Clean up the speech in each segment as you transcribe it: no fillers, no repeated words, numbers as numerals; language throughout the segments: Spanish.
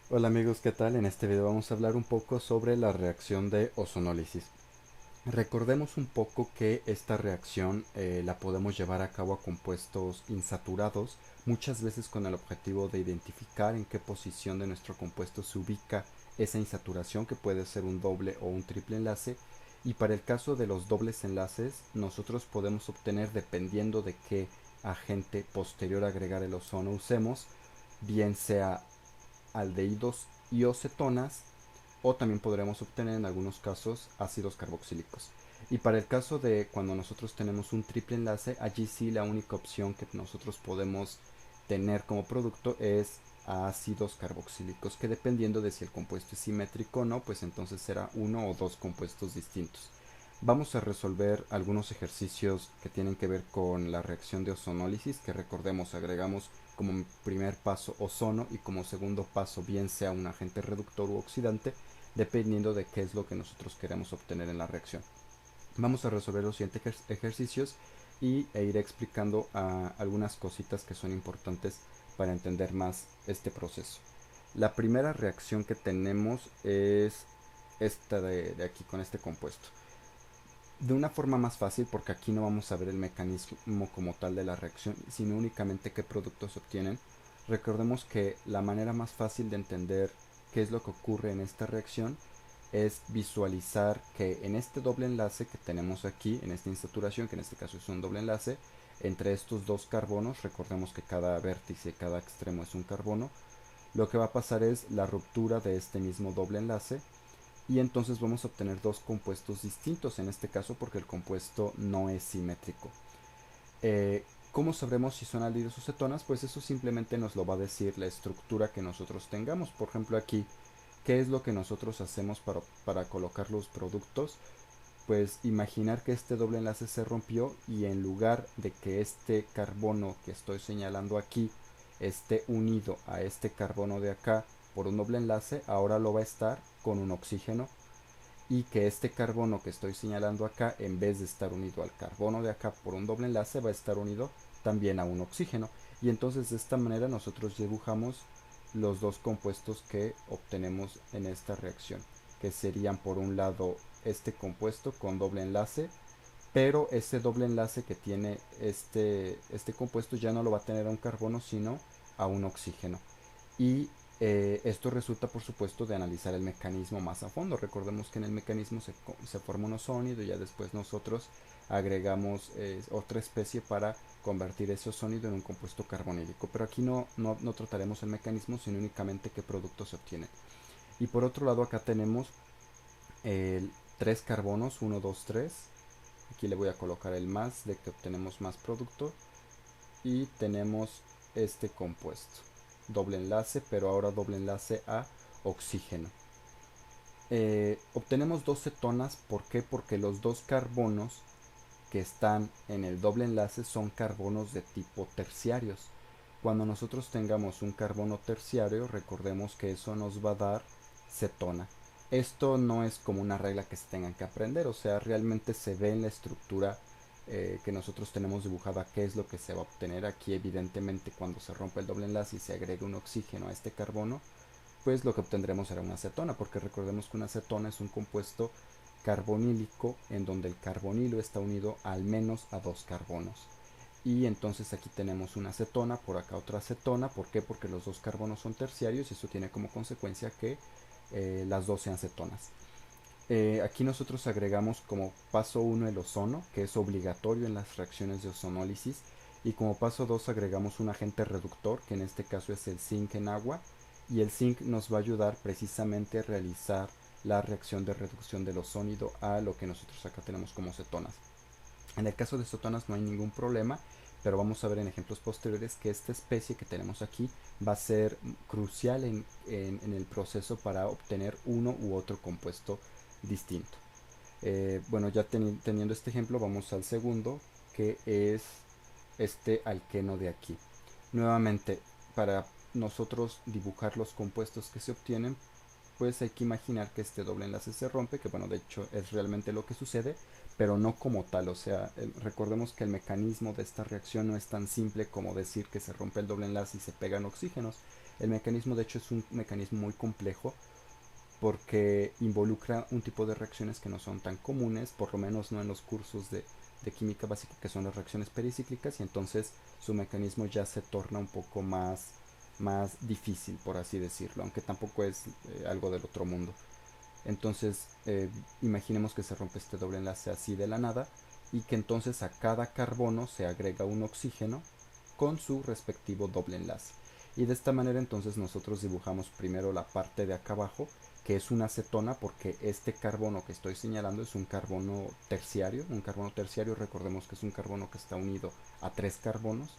Hola amigos, ¿qué tal? En este video vamos a hablar un poco sobre la reacción de ozonólisis. Recordemos un poco que esta reacción la podemos llevar a cabo a compuestos insaturados, muchas veces con el objetivo de identificar en qué posición de nuestro compuesto se ubica esa insaturación, que puede ser un doble o un triple enlace. Y para el caso de los dobles enlaces, nosotros podemos obtener, dependiendo de qué agente posterior a agregar el ozono usemos, bien sea aldehídos y acetonas, o también podremos obtener en algunos casos ácidos carboxílicos. Y para el caso de cuando nosotros tenemos un triple enlace, allí sí la única opción que nosotros podemos tener como producto es ácidos carboxílicos, que dependiendo de si el compuesto es simétrico o no, pues entonces será uno o dos compuestos distintos. Vamos a resolver algunos ejercicios que tienen que ver con la reacción de ozonólisis, que recordemos agregamos como primer paso ozono y como segundo paso bien sea un agente reductor u oxidante, dependiendo de qué es lo que nosotros queremos obtener en la reacción. Vamos a resolver los siguientes ejercicios e iré explicando algunas cositas que son importantes para entender más este proceso. La primera reacción que tenemos es esta de aquí con este compuesto. De una forma más fácil, porque aquí no vamos a ver el mecanismo como tal de la reacción, sino únicamente qué productos se obtienen. Recordemos que la manera más fácil de entender qué es lo que ocurre en esta reacción es visualizar que en este doble enlace que tenemos aquí, en esta insaturación, que en este caso es un doble enlace, entre estos dos carbonos, recordemos que cada vértice, cada extremo es un carbono, lo que va a pasar es la ruptura de este mismo doble enlace y entonces vamos a obtener dos compuestos distintos en este caso porque el compuesto no es simétrico. ¿Cómo sabremos si son aldehídos o cetonas? Pues eso simplemente nos lo va a decir la estructura que nosotros tengamos. Por ejemplo aquí, ¿qué es lo que nosotros hacemos para colocar los productos? Pues imaginar que este doble enlace se rompió y en lugar de que este carbono que estoy señalando aquí esté unido a este carbono de acá por un doble enlace, ahora lo va a estar con un oxígeno, y que este carbono que estoy señalando acá, en vez de estar unido al carbono de acá por un doble enlace, va a estar unido también a un oxígeno. Y entonces de esta manera nosotros dibujamos los dos compuestos que obtenemos en esta reacción, que serían por un lado este compuesto con doble enlace, pero ese doble enlace que tiene este compuesto ya no lo va a tener a un carbono, sino a un oxígeno. Y esto resulta, por supuesto, de analizar el mecanismo más a fondo. Recordemos que en el mecanismo se forma un ozónido y ya después nosotros agregamos otra especie para convertir ese ozónido en un compuesto carbonílico. Pero aquí no trataremos el mecanismo, sino únicamente qué productos se obtienen. Y por otro lado acá tenemos el tres carbonos, uno 2 tres. Aquí le voy a colocar el más de que obtenemos más producto. Y tenemos este compuesto. Doble enlace, pero ahora doble enlace a oxígeno. Obtenemos dos cetonas, ¿por qué? Porque los dos carbonos que están en el doble enlace son carbonos de tipo terciarios. Cuando nosotros tengamos un carbono terciario, recordemos que eso nos va a dar cetona. Esto no es como una regla que se tengan que aprender, o sea, realmente se ve en la estructura que nosotros tenemos dibujada qué es lo que se va a obtener. Aquí evidentemente cuando se rompe el doble enlace y se agrega un oxígeno a este carbono, pues lo que obtendremos será una acetona, porque recordemos que una acetona es un compuesto carbonílico en donde el carbonilo está unido al menos a dos carbonos. Y entonces aquí tenemos una acetona, por acá otra acetona. ¿Por qué? Porque los dos carbonos son terciarios y eso tiene como consecuencia que las dos sean cetonas. Aquí nosotros agregamos como paso uno el ozono, que es obligatorio en las reacciones de ozonólisis, y como paso 2 agregamos un agente reductor, que en este caso es el zinc en agua, y el zinc nos va a ayudar precisamente a realizar la reacción de reducción del ozónido a lo que nosotros acá tenemos como cetonas. En el caso de cetonas no hay ningún problema, pero vamos a ver en ejemplos posteriores que esta especie que tenemos aquí va a ser crucial en el proceso para obtener uno u otro compuesto distinto. Bueno, ya teniendo este ejemplo, vamos al segundo, que es este alqueno de aquí. Nuevamente, para nosotros dibujar los compuestos que se obtienen, pues hay que imaginar que este doble enlace se rompe, que bueno, de hecho es realmente lo que sucede, pero no como tal. O sea, recordemos que el mecanismo de esta reacción no es tan simple como decir que se rompe el doble enlace y se pegan oxígenos. El mecanismo de hecho es un mecanismo muy complejo porque involucra un tipo de reacciones que no son tan comunes, por lo menos no en los cursos de química básica, que son las reacciones pericíclicas, y entonces su mecanismo ya se torna un poco más difícil, por así decirlo, aunque tampoco es algo del otro mundo. Entonces, imaginemos que se rompe este doble enlace así de la nada y que entonces a cada carbono se agrega un oxígeno con su respectivo doble enlace. Y de esta manera entonces nosotros dibujamos primero la parte de acá abajo, que es una acetona, porque este carbono que estoy señalando es un carbono terciario. Un carbono terciario, recordemos que es un carbono que está unido a tres carbonos.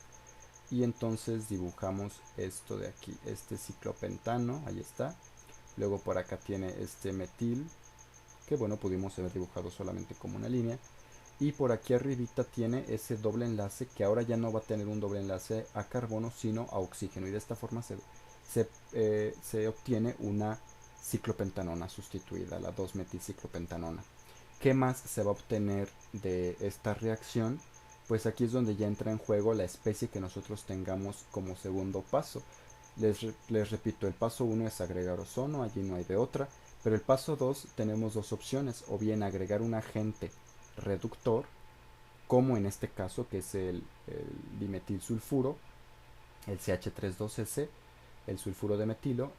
Y entonces dibujamos esto de aquí, este ciclopentano, ahí está. Luego por acá tiene este metil, que bueno, pudimos haber dibujado solamente como una línea. Y por aquí arribita tiene ese doble enlace, que ahora ya no va a tener un doble enlace a carbono, sino a oxígeno. Y de esta forma se obtiene una ciclopentanona sustituida, la 2-metilciclopentanona. ¿Qué más se va a obtener de esta reacción? Pues aquí es donde ya entra en juego la especie que nosotros tengamos como segundo paso. Les repito, el paso 1 es agregar ozono, allí no hay de otra, pero el paso 2 tenemos dos opciones, o bien agregar un agente reductor, como en este caso que es el dimetilsulfuro, el CH32S, el sulfuro de metilo,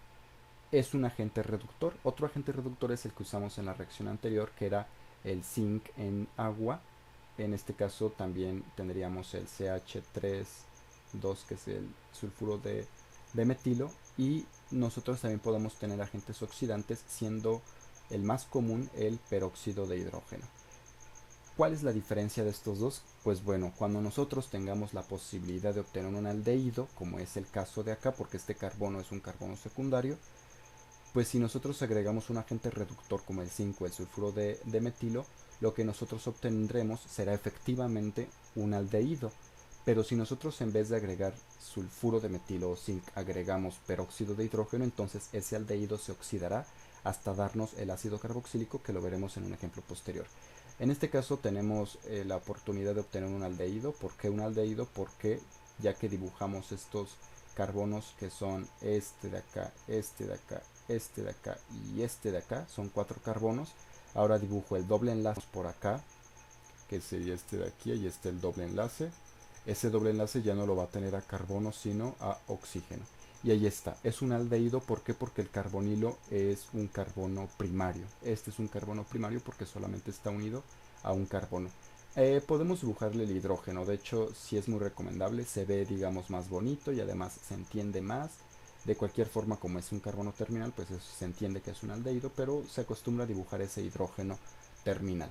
es un agente reductor. Otro agente reductor es el que usamos en la reacción anterior, que era el zinc en agua. En este caso también tendríamos el CH32, que es el sulfuro de metilo. Y nosotros también podemos tener agentes oxidantes, siendo el más común el peróxido de hidrógeno. ¿Cuál es la diferencia de estos dos? Pues bueno, cuando nosotros tengamos la posibilidad de obtener un aldehído, como es el caso de acá, porque este carbono es un carbono secundario, pues si nosotros agregamos un agente reductor como el 5, el sulfuro de metilo, lo que nosotros obtendremos será efectivamente un aldehído. Pero si nosotros en vez de agregar sulfuro de metilo o zinc agregamos peróxido de hidrógeno, entonces ese aldehído se oxidará hasta darnos el ácido carboxílico, que lo veremos en un ejemplo posterior. En este caso tenemos la oportunidad de obtener un aldehído. ¿Por qué un aldehído? Porque ya que dibujamos estos carbonos, que son este de acá, este de acá, este de acá y este de acá, son 4 carbonos. Ahora dibujo el doble enlace por acá, que sería este de aquí, y este el doble enlace. Ese doble enlace ya no lo va a tener a carbono, sino a oxígeno. Y ahí está, es un aldehído. ¿Por qué? Porque el carbonilo es un carbono primario. Este es un carbono primario porque solamente está unido a un carbono. Podemos dibujarle el hidrógeno, de hecho sí es muy recomendable, se ve digamos más bonito y además se entiende más. De cualquier forma, como es un carbono terminal, pues se entiende que es un aldehído, pero se acostumbra a dibujar ese hidrógeno terminal.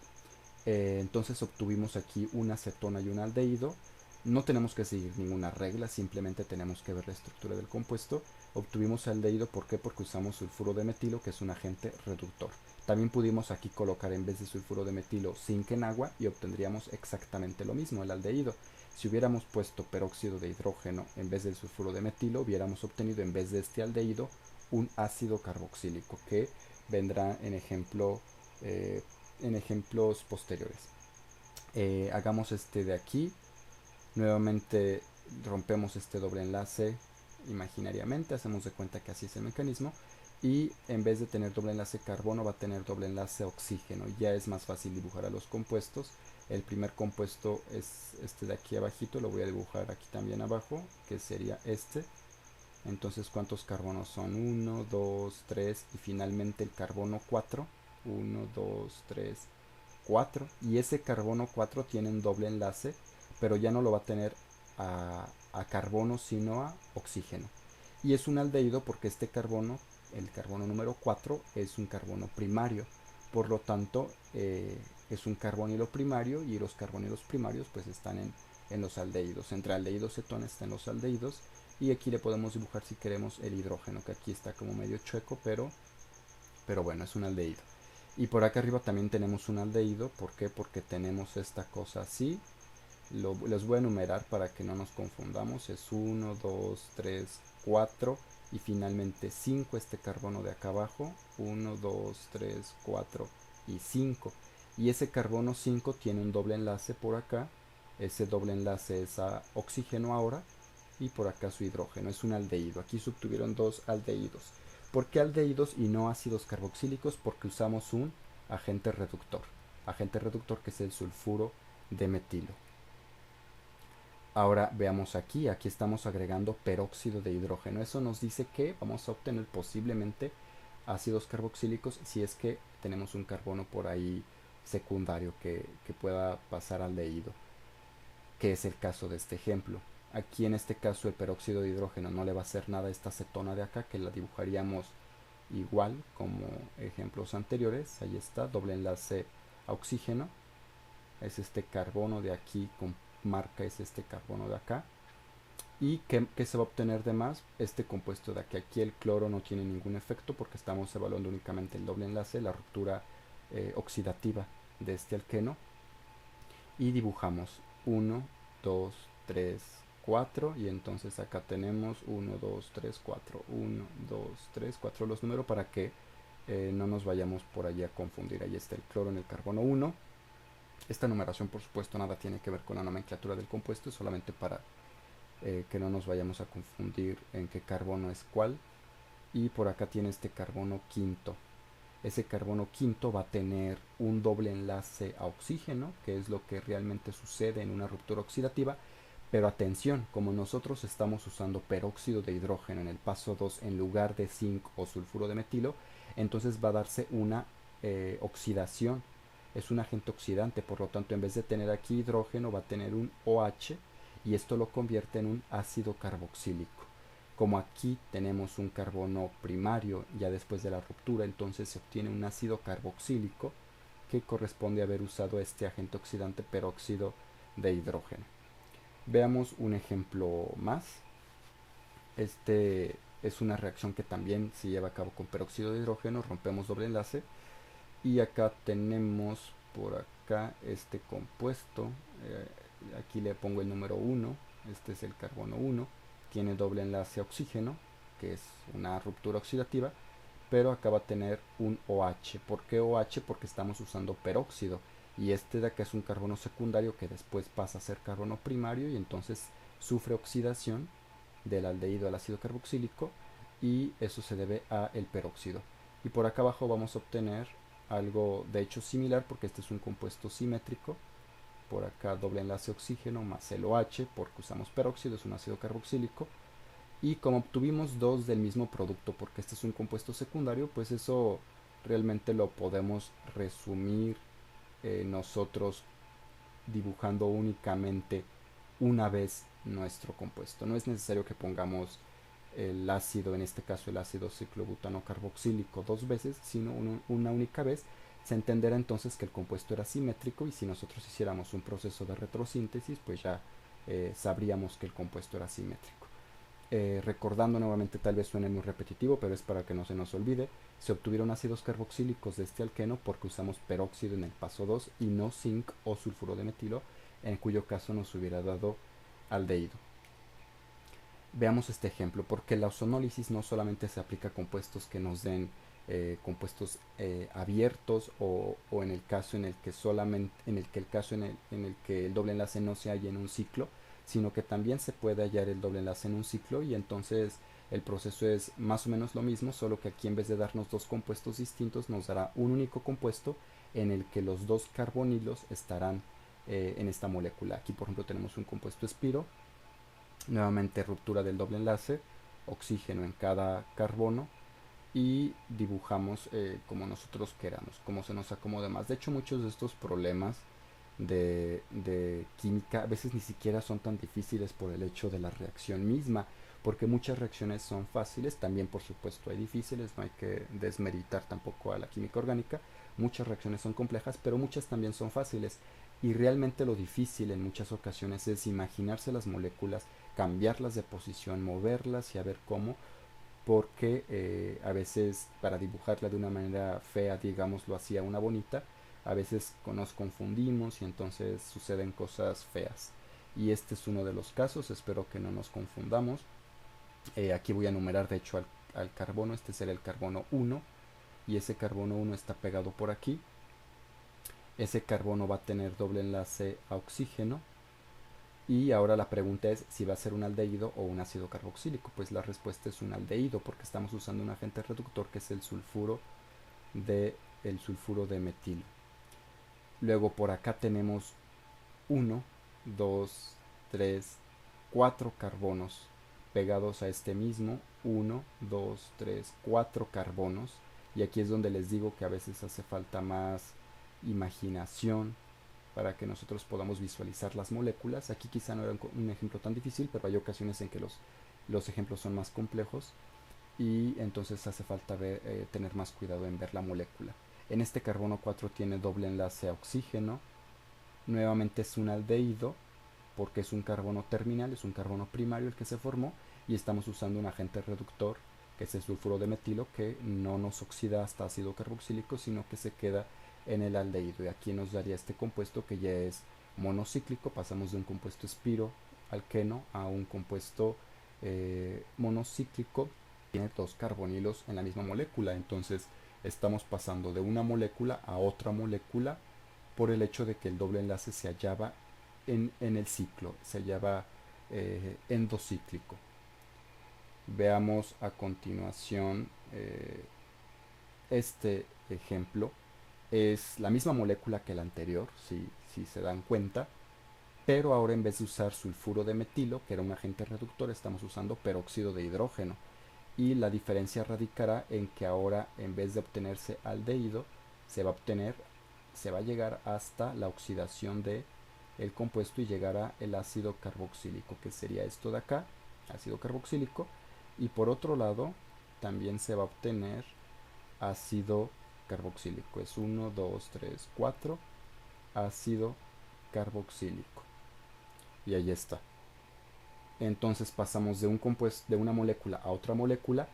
Entonces obtuvimos aquí una acetona y un aldehído. No tenemos que seguir ninguna regla, simplemente tenemos que ver la estructura del compuesto. Obtuvimos aldehído, ¿por qué? Porque usamos sulfuro de metilo, que es un agente reductor. También pudimos aquí colocar en vez de sulfuro de metilo zinc en agua y obtendríamos exactamente lo mismo, el aldehído. Si hubiéramos puesto peróxido de hidrógeno en vez del sulfuro de metilo, hubiéramos obtenido en vez de este aldehído un ácido carboxílico, que vendrá en ejemplos posteriores. Hagamos este de aquí. Nuevamente rompemos este doble enlace imaginariamente, hacemos de cuenta que así es el mecanismo, y en vez de tener doble enlace carbono va a tener doble enlace oxígeno. Ya es más fácil dibujar a los compuestos. El primer compuesto es este de aquí abajito, lo voy a dibujar aquí también abajo, que sería este. Entonces, ¿cuántos carbonos son? 1, 2, 3 y finalmente el carbono 4. 1, 2, 3, 4. Y ese carbono 4 tiene un doble enlace, pero ya no lo va a tener a carbono, sino a oxígeno. Y es un aldehído porque este carbono, el carbono número 4, es un carbono primario. Por lo tanto, es un carbonilo primario, y los carbonilos primarios pues están en los aldehídos. Entre aldehídos y cetonas están los aldehídos. Y aquí le podemos dibujar, si queremos, el hidrógeno, que aquí está como medio chueco, pero bueno, es un aldehído. Y por acá arriba también tenemos un aldehído. ¿Por qué? Porque tenemos esta cosa así. Les voy a enumerar para que no nos confundamos. Es 1, 2, 3, 4 y finalmente 5, este carbono de acá abajo. 1, 2, 3, 4 y 5. Y ese carbono 5 tiene un doble enlace por acá. Ese doble enlace es a oxígeno ahora. y por acá su hidrógeno, es un aldehído. Aquí se obtuvieron dos aldehídos. ¿Por qué aldehídos y no ácidos carboxílicos? Porque usamos un agente reductor que es el sulfuro de metilo. Ahora veamos aquí estamos agregando peróxido de hidrógeno. Eso nos dice que vamos a obtener posiblemente ácidos carboxílicos si es que tenemos un carbono por ahí secundario que pueda pasar al aldehído, que es el caso de este ejemplo. Aquí en este caso el peróxido de hidrógeno no le va a hacer nada a esta cetona de acá, que la dibujaríamos igual como ejemplos anteriores. Ahí está, doble enlace a oxígeno, es este carbono de aquí con marca, es este carbono de acá. ¿Y qué se va a obtener de más? Este compuesto de aquí. Aquí el cloro no tiene ningún efecto porque estamos evaluando únicamente el doble enlace, la ruptura oxidativa de este alqueno. Y dibujamos 1, 2, 3, 4. Y entonces acá tenemos 1, 2, 3, 4. 1, 2, 3, 4 los números para que no nos vayamos por allí a confundir. Ahí está el cloro en el carbono 1. Esta numeración, por supuesto, nada tiene que ver con la nomenclatura del compuesto, solamente para que no nos vayamos a confundir en qué carbono es cuál. Y por acá tiene este carbono quinto. Ese carbono quinto va a tener un doble enlace a oxígeno, que es lo que realmente sucede en una ruptura oxidativa. Pero atención, como nosotros estamos usando peróxido de hidrógeno en el paso 2 en lugar de zinc o sulfuro de metilo, entonces va a darse una oxidación. Es un agente oxidante, por lo tanto en vez de tener aquí hidrógeno va a tener un OH y esto lo convierte en un ácido carboxílico. Como aquí tenemos un carbono primario ya después de la ruptura, entonces se obtiene un ácido carboxílico que corresponde a haber usado este agente oxidante peróxido de hidrógeno. Veamos un ejemplo más. Este es una reacción que también se lleva a cabo con peróxido de hidrógeno, rompemos doble enlace y acá tenemos por acá este compuesto, aquí le pongo el número 1, este es el carbono 1, tiene doble enlace a oxígeno, que es una ruptura oxidativa, pero acá va a tener un OH. ¿Por qué OH? Porque estamos usando peróxido y este de acá es un carbono secundario que después pasa a ser carbono primario y entonces sufre oxidación del aldehído al ácido carboxílico y eso se debe a el peróxido. Y por acá abajo vamos a obtener algo de hecho similar porque este es un compuesto simétrico. Por acá doble enlace oxígeno más el OH porque usamos peróxido, es un ácido carboxílico. Y como obtuvimos dos del mismo producto porque este es un compuesto secundario, pues eso realmente lo podemos resumir nosotros dibujando únicamente una vez nuestro compuesto. No es necesario que pongamos el ácido, en este caso el ácido ciclobutano carboxílico dos veces, sino una única vez. Se entenderá entonces que el compuesto era simétrico y si nosotros hiciéramos un proceso de retrosíntesis, pues ya sabríamos que el compuesto era simétrico. Recordando nuevamente, tal vez suene muy repetitivo, pero es para que no se nos olvide, se obtuvieron ácidos carboxílicos de este alqueno porque usamos peróxido en el paso 2 y no zinc o sulfuro de metilo, en cuyo caso nos hubiera dado aldehído. Veamos este ejemplo, porque la ozonólisis no solamente se aplica a compuestos que nos den compuestos abiertos o en el caso en el que solamente en el que el doble enlace no se halla en un ciclo, sino que también se puede hallar el doble enlace en un ciclo y entonces el proceso es más o menos lo mismo, solo que aquí en vez de darnos dos compuestos distintos nos dará un único compuesto en el que los dos carbonilos estarán en esta molécula. Aquí por ejemplo tenemos un compuesto espiro, nuevamente ruptura del doble enlace, oxígeno en cada carbono y dibujamos como nosotros queramos, como se nos acomode más. De hecho muchos de estos problemas de química a veces ni siquiera son tan difíciles por el hecho de la reacción misma, porque muchas reacciones son fáciles, también por supuesto hay difíciles, no hay que desmeritar tampoco a la química orgánica, muchas reacciones son complejas, pero muchas también son fáciles, y realmente lo difícil en muchas ocasiones es imaginarse las moléculas, cambiarlas de posición, moverlas y a ver cómo, porque a veces para dibujarla de una manera fea, digámoslo así, a una bonita, a veces nos confundimos y entonces suceden cosas feas. Y este es uno de los casos, espero que no nos confundamos. Aquí voy a numerar de hecho al carbono, este será el carbono 1 y ese carbono 1 está pegado por aquí. Ese carbono va a tener doble enlace a oxígeno Y ahora la pregunta es si va a ser un aldehído o un ácido carboxílico. Pues la respuesta es un aldehído porque estamos usando un agente reductor que es el sulfuro de metilo. Luego por acá tenemos uno, 2, 3, 4 carbonos pegados a este mismo, uno, 2, 3, 4 carbonos. Y aquí es donde les digo que a veces hace falta más imaginación para que nosotros podamos visualizar las moléculas. Aquí quizá no era un ejemplo tan difícil, pero hay ocasiones en que los ejemplos son más complejos y entonces hace falta tener más cuidado en ver la molécula. En este carbono 4 tiene doble enlace a oxígeno, nuevamente es un aldehído porque es un carbono terminal, es un carbono primario el que se formó y estamos usando un agente reductor que es el sulfuro de metilo que no nos oxida hasta ácido carboxílico sino que se queda en el aldehído y aquí nos daría este compuesto que ya es monocíclico, pasamos de un compuesto espiro alqueno a un compuesto monocíclico, tiene dos carbonilos en la misma molécula, entonces estamos pasando de una molécula a otra molécula por el hecho de que el doble enlace se hallaba en el ciclo, se hallaba endocíclico. Veamos a continuación este ejemplo. Es la misma molécula que el anterior, si se dan cuenta, pero ahora en vez de usar sulfuro de metilo, que era un agente reductor, estamos usando peróxido de hidrógeno. Y la diferencia radicará en que ahora en vez de obtenerse aldehído, se va a obtener, se va a llegar hasta la oxidación de el compuesto y llegará el ácido carboxílico, que sería esto de acá, ácido carboxílico, y por otro lado también se va a obtener ácido carboxílico, es 1, 2, 3, 4, ácido carboxílico, y ahí está. Entonces pasamos de un compuesto, de una molécula a otra molécula.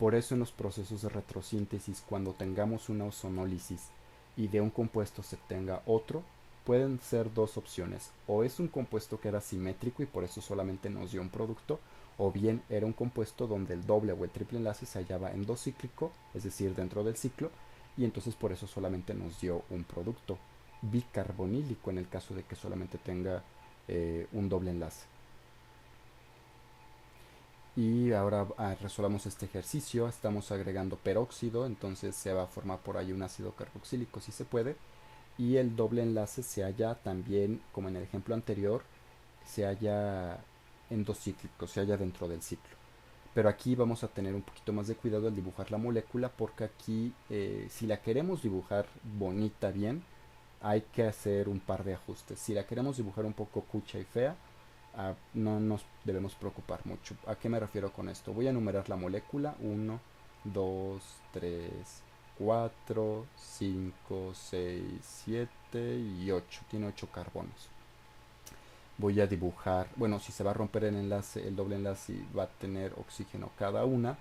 Por eso en los procesos de retrosíntesis, cuando tengamos una ozonólisis y de un compuesto se tenga otro, pueden ser dos opciones. O es un compuesto que era simétrico y por eso solamente nos dio un producto, o bien era un compuesto donde el doble o el triple enlace se hallaba endocíclico, es decir, dentro del ciclo, y entonces por eso solamente nos dio un producto bicarbonílico en el caso de que solamente tenga un doble enlace. Y ahora resolvamos este ejercicio, estamos agregando peróxido, entonces se va a formar por ahí un ácido carboxílico si se puede, y el doble enlace se halla también, como en el ejemplo anterior, se halla endocíclico, se halla dentro del ciclo. Pero aquí vamos a tener un poquito más de cuidado al dibujar la molécula porque aquí si la queremos dibujar bonita bien, hay que hacer un par de ajustes. Si la queremos dibujar un poco cucha y fea, no nos debemos preocupar mucho. ¿A qué me refiero con esto? Voy a enumerar la molécula: 1, 2, 3, 4, 5, 6, 7 y 8. Tiene 8 carbonos. Voy a dibujar, bueno, si se va a romper el enlace, el doble enlace y va a tener oxígeno cada una,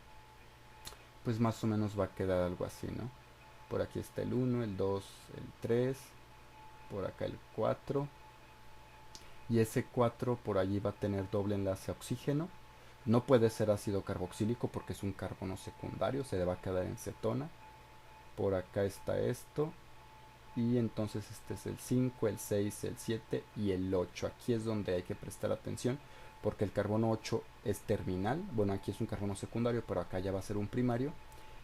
pues más o menos va a quedar algo así, ¿no? Por aquí está el 1, el 2, el 3, por acá el 4, y ese 4 por allí va a tener doble enlace a oxígeno. No puede ser ácido carboxílico porque es un carbono secundario, se le va a quedar en cetona. Por acá está esto. Y entonces este es el 5, el 6, el 7 y el 8. Aquí es donde hay que prestar atención porque el carbono 8 es terminal. Bueno, aquí es un carbono secundario, pero acá ya va a ser un primario.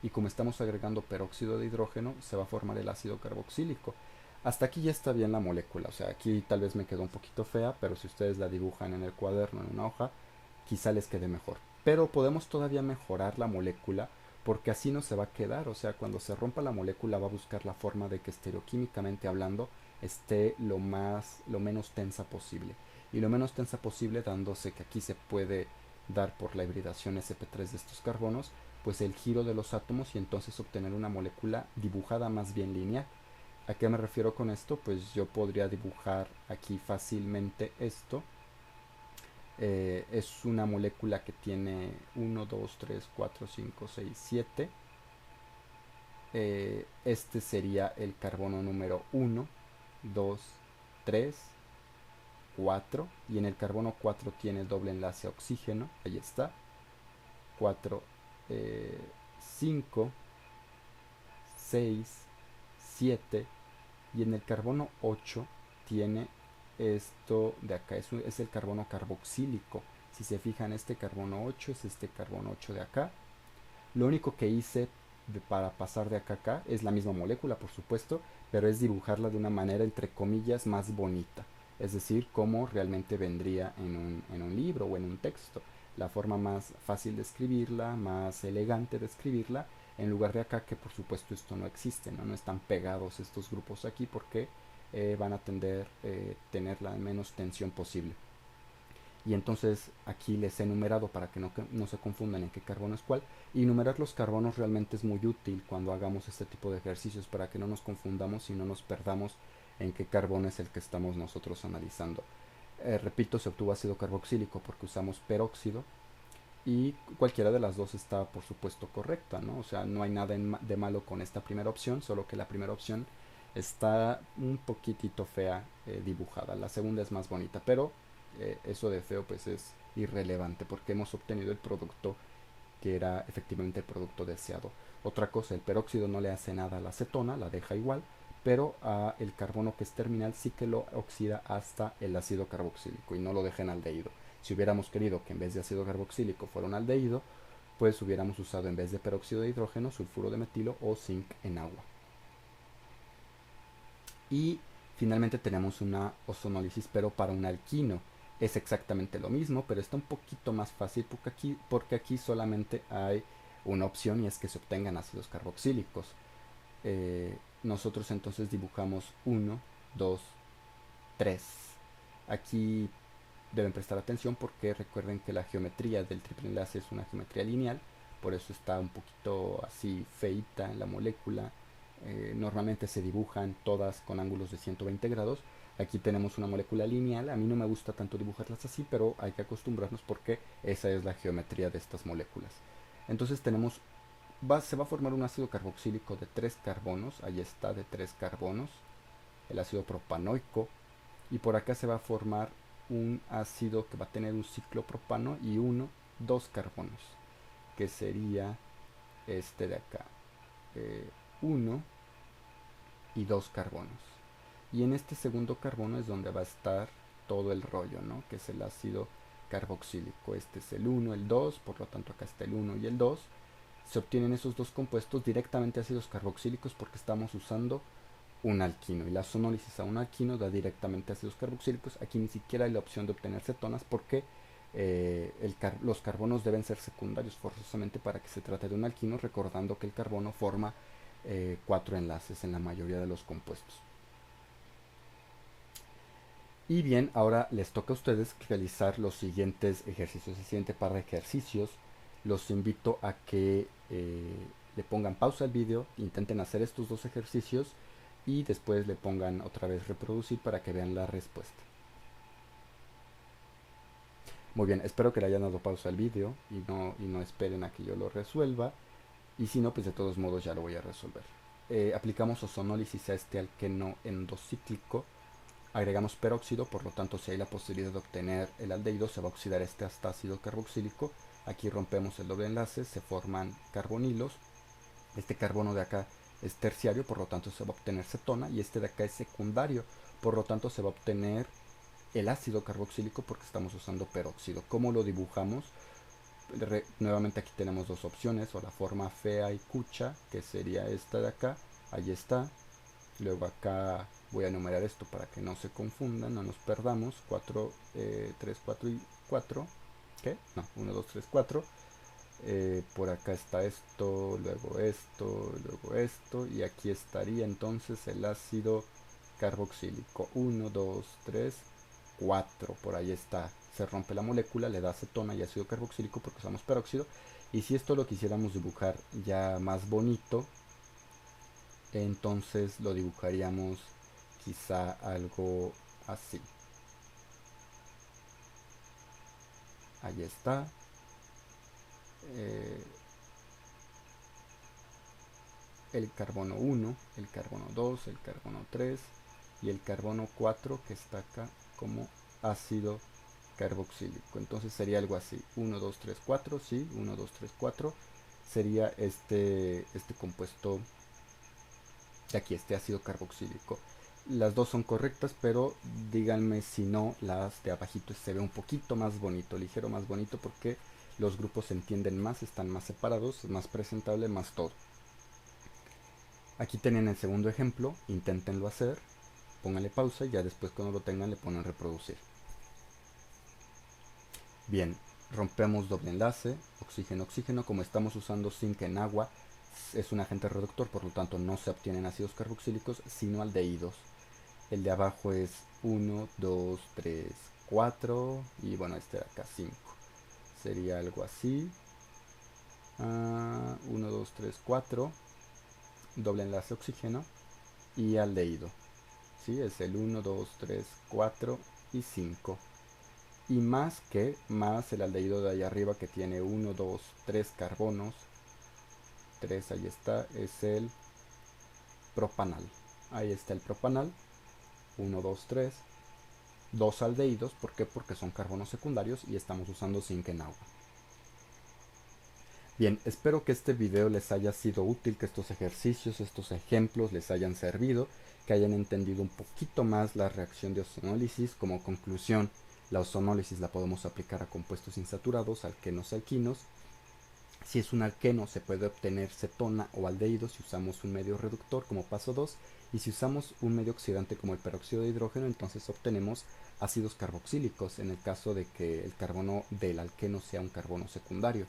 Y como estamos agregando peróxido de hidrógeno, se va a formar el ácido carboxílico. Hasta aquí ya está bien la molécula, o sea, aquí tal vez me quedó un poquito fea, pero si ustedes la dibujan en el cuaderno, en una hoja, quizá les quede mejor. Pero podemos todavía mejorar la molécula porque así no se va a quedar, o sea, cuando se rompa la molécula va a buscar la forma de que estereoquímicamente hablando esté lo menos tensa posible. Y lo menos tensa posible dándose que aquí se puede dar por la hibridación sp3 de estos carbonos, pues el giro de los átomos y entonces obtener una molécula dibujada más bien lineal. ¿A qué me refiero con esto? Pues yo podría dibujar aquí fácilmente esto. Es una molécula que tiene 1, 2, 3, 4, 5, 6, 7. Este sería el carbono número 1, 2, 3, 4. Y en el carbono 4 tiene doble enlace a oxígeno. Ahí está. 4, 5, 6, 7. Y en el carbono 8 tiene esto de acá es el carbono carboxílico. Si se fijan, este carbono 8 es este carbono 8 de acá. Lo único que hice para pasar de acá a acá es la misma molécula, por supuesto, pero es dibujarla de una manera, entre comillas, más bonita. Es decir, como realmente vendría en un libro o en un texto. La forma más fácil de escribirla, más elegante de escribirla, en lugar de acá, que por supuesto esto no existe, no están pegados estos grupos aquí porque van a tender tener la menos tensión posible. Y entonces aquí les he numerado para que no se confundan en qué carbono es cuál. Y numerar los carbonos realmente es muy útil cuando hagamos este tipo de ejercicios para que no nos confundamos y no nos perdamos en qué carbono es el que estamos nosotros analizando. Repito, se obtuvo ácido carboxílico porque usamos peróxido y cualquiera de las dos está por supuesto correcta, ¿no? O sea, no hay nada de malo con esta primera opción, solo que la primera opción está un poquitito fea dibujada. La segunda es más bonita, pero eso de feo pues es irrelevante porque hemos obtenido el producto que era efectivamente el producto deseado. Otra cosa, el peróxido no le hace nada a la acetona, la deja igual, pero el carbono que es terminal sí que lo oxida hasta el ácido carboxílico y no lo deja en aldehído. Si hubiéramos querido que en vez de ácido carboxílico fuera un aldehído, pues hubiéramos usado en vez de peróxido de hidrógeno sulfuro de metilo o zinc en agua. Y finalmente tenemos una ozonólisis, pero para un alquino. Es exactamente lo mismo, pero está un poquito más fácil porque aquí solamente hay una opción y es que se obtengan ácidos carboxílicos. Nosotros entonces dibujamos 1, 2, 3. Aquí deben prestar atención porque recuerden que la geometría del triple enlace es una geometría lineal, por eso está un poquito así feita en la molécula. Normalmente se dibujan todas con ángulos de 120 grados. Aquí tenemos una molécula lineal, a mí no me gusta tanto dibujarlas así, pero hay que acostumbrarnos porque esa es la geometría de estas moléculas. Entonces se va a formar un ácido carboxílico de 3 carbonos, ahí está, de 3 carbonos, el ácido propanoico, y por acá se va a formar un ácido que va a tener un ciclo propano y dos carbonos, que sería este de acá, 1 y 2 carbonos. Y en este segundo carbono es donde va a estar todo el rollo, ¿no? Que es el ácido carboxílico. Este es el 1, el 2, por lo tanto acá está el 1 y el 2. Se obtienen esos dos compuestos directamente ácidos carboxílicos porque estamos usando un alquino y la ozonólisis a un alquino da directamente ácidos carboxílicos. Aquí ni siquiera hay la opción de obtener cetonas porque los carbonos deben ser secundarios forzosamente para que se trate de un alquino, recordando que el carbono forma 4 enlaces en la mayoría de los compuestos. Y bien, ahora les toca a ustedes realizar los siguientes ejercicios, el siguiente par de ejercicios. Los invito a que le pongan pausa al vídeo, intenten hacer estos dos ejercicios y después le pongan otra vez reproducir para que vean la respuesta. Muy bien, espero que le hayan dado pausa al vídeo y no esperen a que yo lo resuelva. Y si no, pues de todos modos ya lo voy a resolver. Aplicamos ozonólisis a este alqueno endocíclico. Agregamos peróxido, por lo tanto si hay la posibilidad de obtener el aldehído se va a oxidar este hasta ácido carboxílico. Aquí rompemos el doble enlace, se forman carbonilos. Este carbono de acá es terciario, por lo tanto se va a obtener cetona, y este de acá es secundario, por lo tanto se va a obtener el ácido carboxílico porque estamos usando peróxido. ¿Cómo lo dibujamos? Nuevamente aquí tenemos dos opciones, o la forma fea y cucha, que sería esta de acá, ahí está. Luego acá voy a enumerar esto para que no se confundan, no nos perdamos. 4, 3, 4 y 4. ¿Qué? No, 1, 2, 3, 4. Por acá está luego esto, y aquí estaría entonces el ácido carboxílico. 1, 2, 3, 4. Por ahí está. Se rompe la molécula, le da acetona y ácido carboxílico porque usamos peróxido. Y si esto lo quisiéramos dibujar ya más bonito, entonces lo dibujaríamos quizá algo así. Ahí está. Eh, el carbono 1, el carbono 2, el carbono 3 y el carbono 4 que está acá como ácido carboxílico. Entonces sería algo así. 1, 2, 3, 4, sí, 1, 2, 3, 4. Sería este compuesto de aquí, este ácido carboxílico. las dos son correctas, pero díganme si no, las de abajito se ve un poquito más bonito, ligero más bonito, porque los grupos se entienden más, están más separados, más presentable, más todo. Aquí tienen el segundo ejemplo, inténtenlo hacer, pónganle pausa y ya después cuando lo tengan le ponen reproducir. Bien, rompemos doble enlace, oxígeno, oxígeno, como estamos usando zinc en agua, es un agente reductor, por lo tanto no se obtienen ácidos carboxílicos, sino aldehídos. El de abajo es 1, 2, 3, 4 y bueno, este de acá 5. Sería algo así. 1, 2, 3, 4, doble enlace oxígeno y aldehído. ¿Sí? Es el 1, 2, 3, 4 y 5. Y más el aldehído de ahí arriba que tiene 1, 2, 3 carbonos. 3, ahí está, es el propanal. Ahí está el propanal. 1, 2, 3. Dos aldehídos, ¿por qué? Porque son carbonos secundarios y estamos usando zinc en agua. Bien, espero que este video les haya sido útil, que estos ejercicios, estos ejemplos les hayan servido, que hayan entendido un poquito más la reacción de ozonólisis. Como conclusión, la ozonólisis la podemos aplicar a compuestos insaturados, alquenos, alquinos. Si es un alqueno se puede obtener cetona o aldehído si usamos un medio reductor como paso 2, y si usamos un medio oxidante como el peróxido de hidrógeno entonces obtenemos ácidos carboxílicos en el caso de que el carbono del alqueno sea un carbono secundario.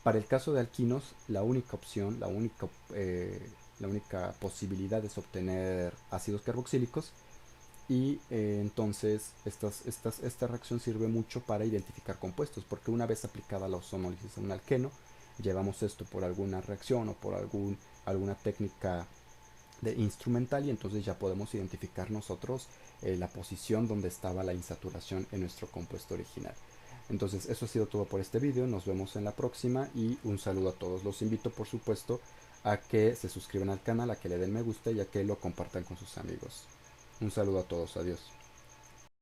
Para el caso de alquinos, la única opción, la única posibilidad es obtener ácidos carboxílicos y entonces esta reacción sirve mucho para identificar compuestos, porque una vez aplicada la ozonólisis a un alqueno, llevamos esto por alguna reacción o por alguna técnica de instrumental y entonces ya podemos identificar nosotros la posición donde estaba la insaturación en nuestro compuesto original. Entonces eso ha sido todo por este vídeo, nos vemos en la próxima y un saludo a todos. Los invito por supuesto a que se suscriban al canal, a que le den me gusta y a que lo compartan con sus amigos. Un saludo a todos, adiós.